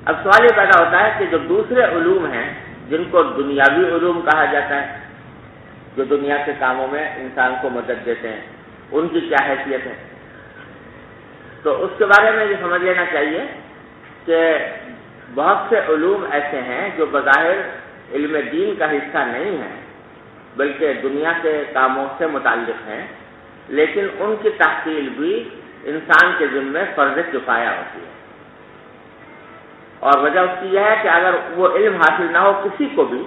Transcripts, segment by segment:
اب سوال یہ پیدا ہوتا ہے کہ جو دوسرے علوم ہیں جن کو دنیاوی علوم کہا جاتا ہے، جو دنیا کے کاموں میں انسان کو مدد دیتے ہیں، ان کی کیا حیثیت ہے؟ تو اس کے بارے میں یہ سمجھ لینا چاہیے کہ بہت سے علوم ایسے ہیں جو بظاہر علم دین کا حصہ نہیں ہیں بلکہ دنیا کے کاموں سے متعلق ہیں، لیکن ان کی تحصیل بھی انسان کے ذمے فرض کفایہ ہوتی ہے، اور وجہ اس کی یہ ہے کہ اگر وہ علم حاصل نہ ہو کسی کو بھی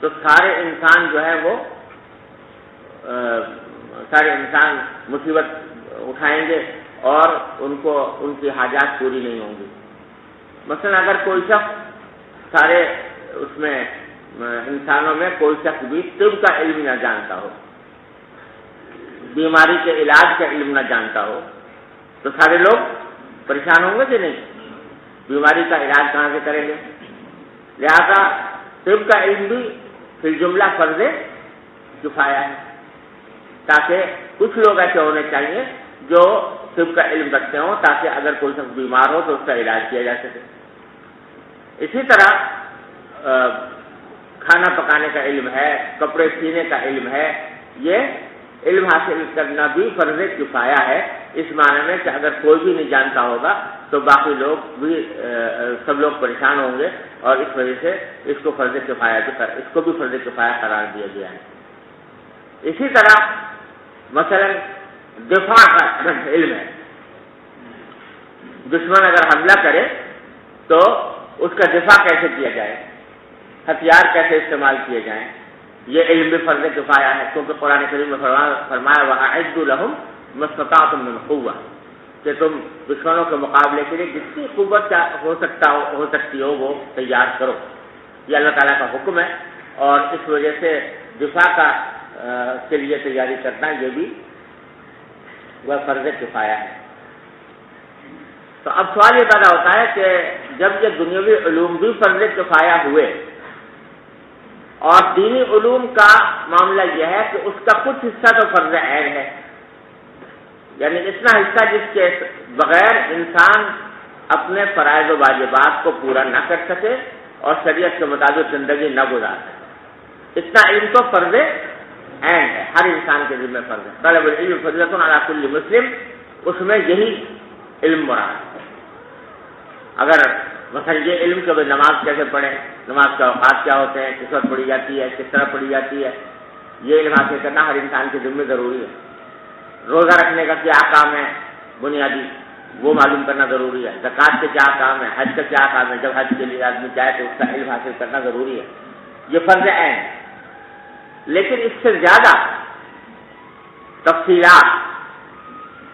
تو سارے انسان جو ہے وہ سارے انسان مصیبت اٹھائیں گے اور ان کی حاجات پوری نہیں ہوں گی۔ مثلا اگر کوئی شخص سارے اس میں انسانوں میں کوئی شخص بھی طب کا علم نہ جانتا ہو، بیماری کے علاج کا علم نہ جانتا ہو، تو سارے لوگ پریشان ہوں گے کہ نہیں؟ بیماری کا علاج کہاں سے کریں گے؟ لہذا طب کا علم بھی فی الجملہ فرض کفایہ ہے، تاکہ کچھ لوگ ایسے ہونے چاہیے جو طب کا علم رکھتے ہوں تاکہ اگر کوئی شخص بیمار ہو تو اس کا علاج کیا جا سکے۔ اسی طرح کھانا پکانے کا علم ہے، کپڑے سینے کا علم ہے، یہ علم حاصل کرنا بھی فرض کفایہ ہے، اس معنی میں کہ اگر کوئی بھی نہیں جانتا ہوگا تو باقی لوگ بھی سب لوگ پریشان ہوں گے، اور اس وجہ سے اس کو فرض کفایہ قرار دیا گیا ہے۔ اسی طرح مثلا دفاع کا علم ہے، دشمن اگر حملہ کرے تو اس کا دفاع کیسے کیا جائے، ہتھیار کیسے استعمال کیے جائیں، یہ علم بھی فرض کفایہ ہے، کیونکہ قرآن کریم میں فرمایا وَأَعِدُّوا لَهُمْ مَا اسْتَطَعْتُم مِّن قُوَّةٍ، کہ تم دشمنوں کے مقابلے کے لیے جتنی قوت ہو سکتی ہو وہ تیار کرو۔ یہ اللہ تعالیٰ کا حکم ہے، اور اس وجہ سے دفاع کے لیے تیاری کرنا یہ بھی وہ فرض کفایہ ہے۔ تو اب سوال یہ پیدا ہوتا ہے کہ جب یہ دنیاوی علوم بھی فرض کفایہ ہوئے اور دینی علوم کا معاملہ یہ ہے کہ اس کا کچھ حصہ تو فرض عین ہے، یعنی اتنا حصہ جس کے بغیر انسان اپنے فرائض و واجبات کو پورا نہ کر سکے اور شریعت کے مطابق زندگی نہ گزار سکے، اتنا علم تو فرض عین ہے، ہر انسان کے ذمہ فرض ہے۔ طلب العلم فضیلۃ علی کل مسلم، اس میں یہی علم مراد ہے۔ اگر مثلا یہ علم کہ نماز کیسے پڑھیں، نماز کے اوقات کیا ہوتے ہیں، کس وقت پڑھی جاتی ہے، کس طرح پڑھی جاتی ہے، یہ علم حاصل کرنا ہر انسان کے ذمہ ضروری ہے۔ روزہ رکھنے کا کیا احکام ہے بنیادی، وہ معلوم کرنا ضروری ہے۔ زکوٰۃ کے کیا احکام ہے، حج کا کیا احکام ہے، جب حج کے لیے آدمی جائے تو اس کا علم حاصل کرنا ضروری ہے، یہ فرض عین ہے۔ لیکن اس سے زیادہ تفصیلات،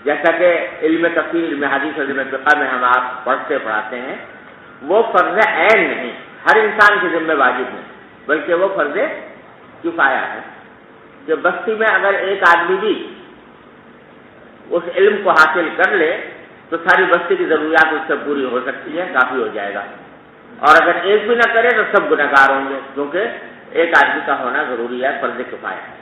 جیسا کہ علم تفسیر، علم حدیث اور علم فقہ میں ہم آپ پڑھاتے ہیں، وہ فرض عین نہیں، ہر انسان کے ذمہ واجب نہیں، بلکہ وہ فرض کفایہ ہے کہ بستی میں اگر ایک آدمی بھی اس علم کو حاصل کر لے تو ساری بستی کی ضروریات اس سے پوری ہو سکتی ہے، کافی ہو جائے گا، اور اگر ایک بھی نہ کرے تو سب گنہگار ہوں گے، کیونکہ ایک آدمی کا ہونا ضروری ہے، فرض کفایہ ہے۔